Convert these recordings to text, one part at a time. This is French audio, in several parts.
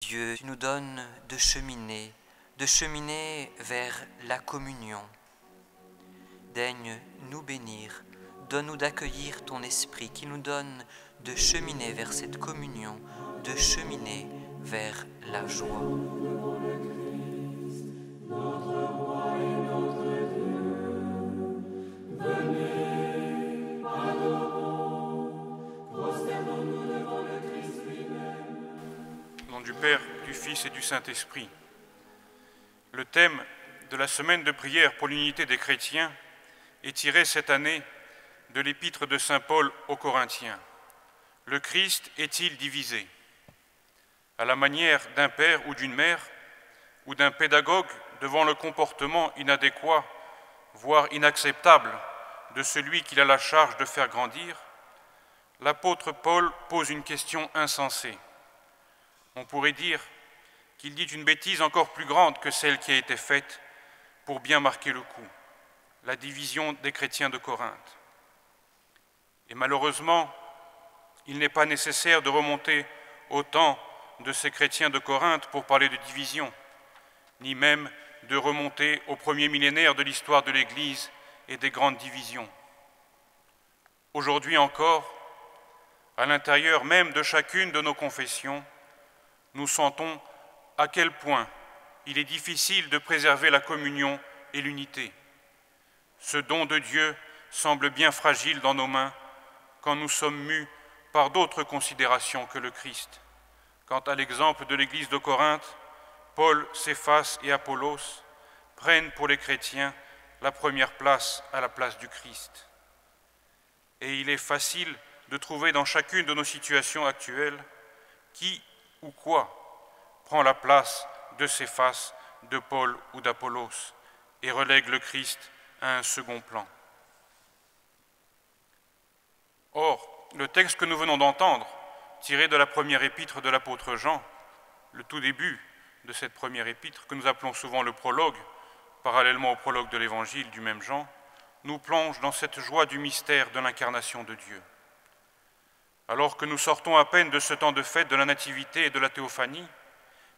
Dieu, tu nous donnes de cheminer vers la communion. Daigne nous bénir, donne-nous d'accueillir ton esprit qui nous donne de cheminer vers cette communion, de cheminer vers la joie. Au nom du Père, du Fils et du Saint-Esprit. Le thème de la semaine de prière pour l'unité des chrétiens est tiré cette année de l'épître de saint Paul aux Corinthiens. Le Christ est-il divisé? À la manière d'un père ou d'une mère ou d'un pédagogue devant le comportement inadéquat, voire inacceptable, de celui qu'il a la charge de faire grandir, l'apôtre Paul pose une question insensée. On pourrait dire qu'il dit une bêtise encore plus grande que celle qui a été faite pour bien marquer le coup, la division des chrétiens de Corinthe. Et malheureusement, il n'est pas nécessaire de remonter au temps de ces chrétiens de Corinthe pour parler de division, ni même de remonter au premier millénaire de l'histoire de l'Église et des grandes divisions. Aujourd'hui encore, à l'intérieur même de chacune de nos confessions, nous sentons à quel point il est difficile de préserver la communion et l'unité. Ce don de Dieu semble bien fragile dans nos mains quand nous sommes mus par d'autres considérations que le Christ. Quant à l'exemple de l'Église de Corinthe, Paul, Céphas et Apollos prennent pour les chrétiens la première place à la place du Christ. Et il est facile de trouver dans chacune de nos situations actuelles qui ou quoi prend la place de Céphas, de Paul ou d'Apollos et relègue le Christ à un second plan. Or, le texte que nous venons d'entendre, tiré de la première épître de l'apôtre Jean, le tout début de cette première épître, que nous appelons souvent le prologue, parallèlement au prologue de l'Évangile du même Jean, nous plonge dans cette joie du mystère de l'incarnation de Dieu. Alors que nous sortons à peine de ce temps de fête de la Nativité et de la Théophanie,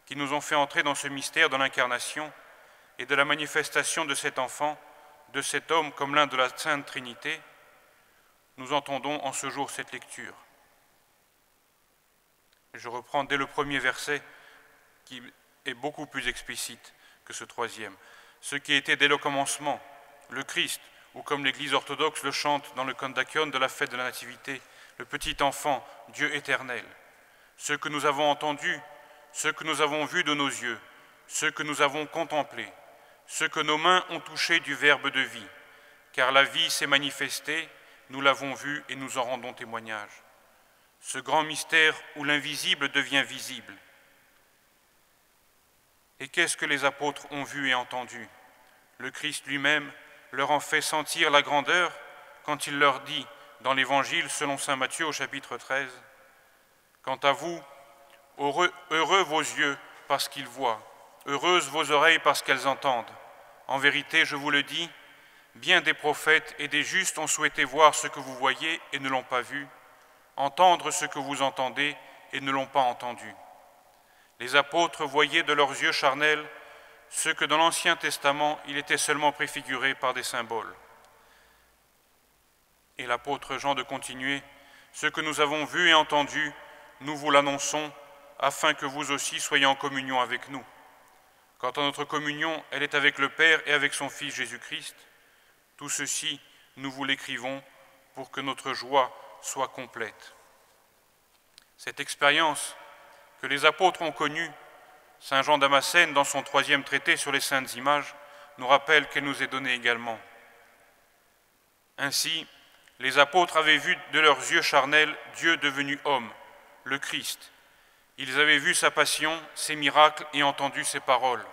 qui nous ont fait entrer dans ce mystère de l'incarnation et de la manifestation de cet enfant, de cet homme comme l'un de la Sainte Trinité, nous entendons en ce jour cette lecture. Je reprends dès le premier verset qui est beaucoup plus explicite que ce troisième. Ce qui était dès le commencement, le Christ, ou comme l'Église orthodoxe le chante dans le Kondakion de la fête de la Nativité, le petit enfant, Dieu éternel. Ce que nous avons entendu, ce que nous avons vu de nos yeux, ce que nous avons contemplé, ce que nos mains ont touché du Verbe de vie, car la vie s'est manifestée, nous l'avons vu et nous en rendons témoignage. Ce grand mystère où l'invisible devient visible. Et qu'est-ce que les apôtres ont vu et entendu? Le Christ lui-même leur en fait sentir la grandeur quand il leur dit, dans l'Évangile selon saint Matthieu au chapitre 13, « Quant à vous, heureux vos yeux parce qu'ils voient, heureuses vos oreilles parce qu'elles entendent. En vérité, je vous le dis, bien des prophètes et des justes ont souhaité voir ce que vous voyez et ne l'ont pas vu, entendre ce que vous entendez et ne l'ont pas entendu. Les apôtres voyaient de leurs yeux charnels ce que dans l'Ancien Testament il était seulement préfiguré par des symboles. » Et l'apôtre Jean de continuer, « Ce que nous avons vu et entendu, nous vous l'annonçons, afin que vous aussi soyez en communion avec nous. Quant à notre communion, elle est avec le Père et avec son Fils Jésus-Christ. Tout ceci, nous vous l'écrivons pour que notre joie soit complète. » Cette expérience que les apôtres ont connue, saint Jean Damascène, dans son 3e traité sur les saintes images, nous rappelle qu'elle nous est donnée également. Ainsi, les apôtres avaient vu de leurs yeux charnels Dieu devenu homme, le Christ. Ils avaient vu sa passion, ses miracles et entendu ses paroles.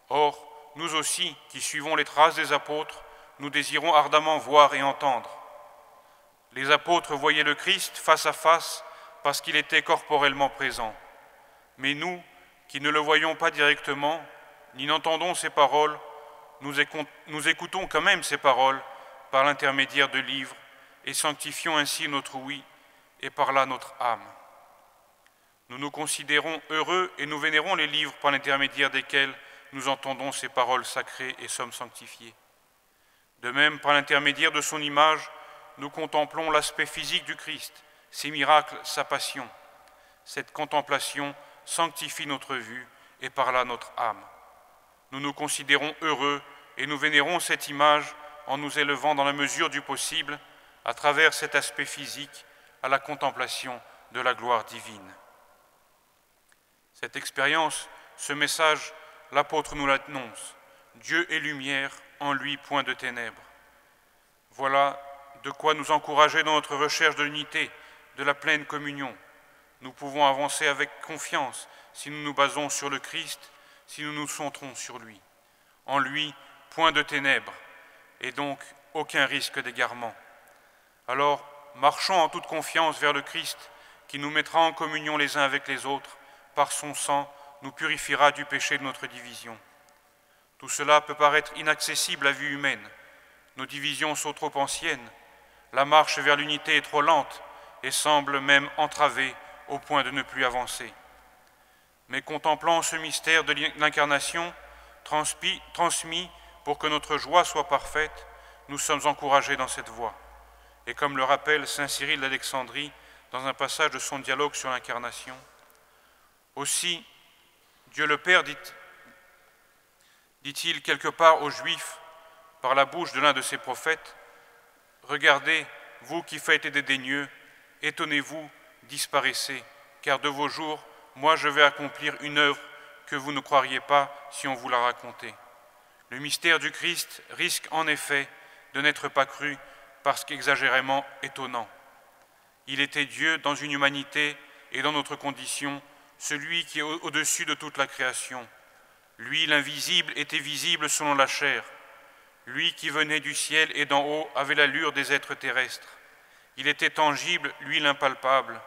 Or, nous aussi, qui suivons les traces des apôtres, nous désirons ardemment voir et entendre. Les apôtres voyaient le Christ face à face parce qu'il était corporellement présent. Mais nous, qui ne le voyons pas directement, ni n'entendons ses paroles, nous écoutons quand même ses paroles par l'intermédiaire de livres et sanctifions ainsi notre ouïe et par là notre âme. Nous nous considérons heureux et nous vénérons les livres par l'intermédiaire desquels nous entendons ces paroles sacrées et sommes sanctifiés. De même, par l'intermédiaire de son image, nous contemplons l'aspect physique du Christ, ses miracles, sa passion. Cette contemplation sanctifie notre vue et par là notre âme. Nous nous considérons heureux et nous vénérons cette image en nous élevant dans la mesure du possible, à travers cet aspect physique, à la contemplation de la gloire divine. Cette expérience, ce message, l'apôtre nous l'annonce. Dieu est lumière, en lui point de ténèbres. Voilà de quoi nous encourager dans notre recherche de l'unité, de la pleine communion. Nous pouvons avancer avec confiance si nous nous basons sur le Christ, si nous nous centrons sur lui. En lui, point de ténèbres, et donc aucun risque d'égarement. Alors, marchons en toute confiance vers le Christ qui nous mettra en communion les uns avec les autres. Par son sang, nous purifiera du péché de notre division. Tout cela peut paraître inaccessible à vue humaine. Nos divisions sont trop anciennes. La marche vers l'unité est trop lente et semble même entravée au point de ne plus avancer. Mais contemplant ce mystère de l'incarnation, transmis pour que notre joie soit parfaite, nous sommes encouragés dans cette voie. Et comme le rappelle saint Cyril d'Alexandrie dans un passage de son dialogue sur l'incarnation, aussi, Dieu le Père, dit-il quelque part aux Juifs, par la bouche de l'un de ses prophètes, « Regardez, vous qui faites des dédaigneux, étonnez-vous, disparaissez, car de vos jours, moi je vais accomplir une œuvre que vous ne croiriez pas si on vous la racontait. » Le mystère du Christ risque en effet de n'être pas cru parce qu'exagérément étonnant. Il était Dieu dans une humanité et dans notre condition, celui qui est au-dessus de toute la création. Lui, l'invisible, était visible selon la chair. Lui qui venait du ciel et d'en haut avait l'allure des êtres terrestres. Il était tangible, lui l'impalpable.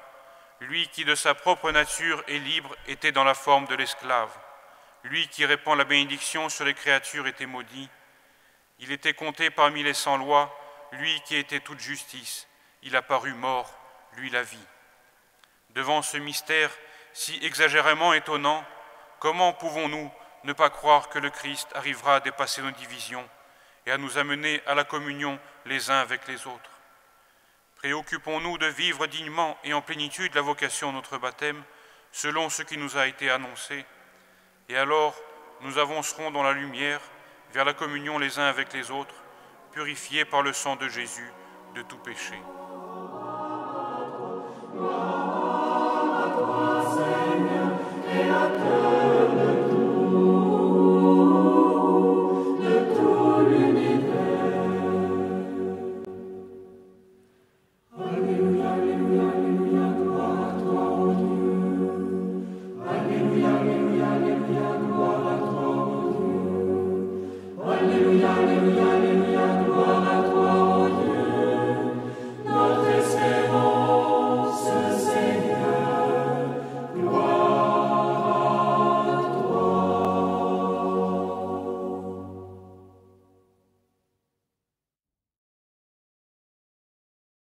Lui qui de sa propre nature est libre était dans la forme de l'esclave. Lui qui répand la bénédiction sur les créatures était maudit. Il était compté parmi les sans-lois, lui qui était toute justice. Il apparut mort, lui la vie. Devant ce mystère si exagérément étonnant, comment pouvons-nous ne pas croire que le Christ arrivera à dépasser nos divisions et à nous amener à la communion les uns avec les autres? Préoccupons-nous de vivre dignement et en plénitude la vocation de notre baptême, selon ce qui nous a été annoncé, et alors nous avancerons dans la lumière vers la communion les uns avec les autres, purifiés par le sang de Jésus de tout péché.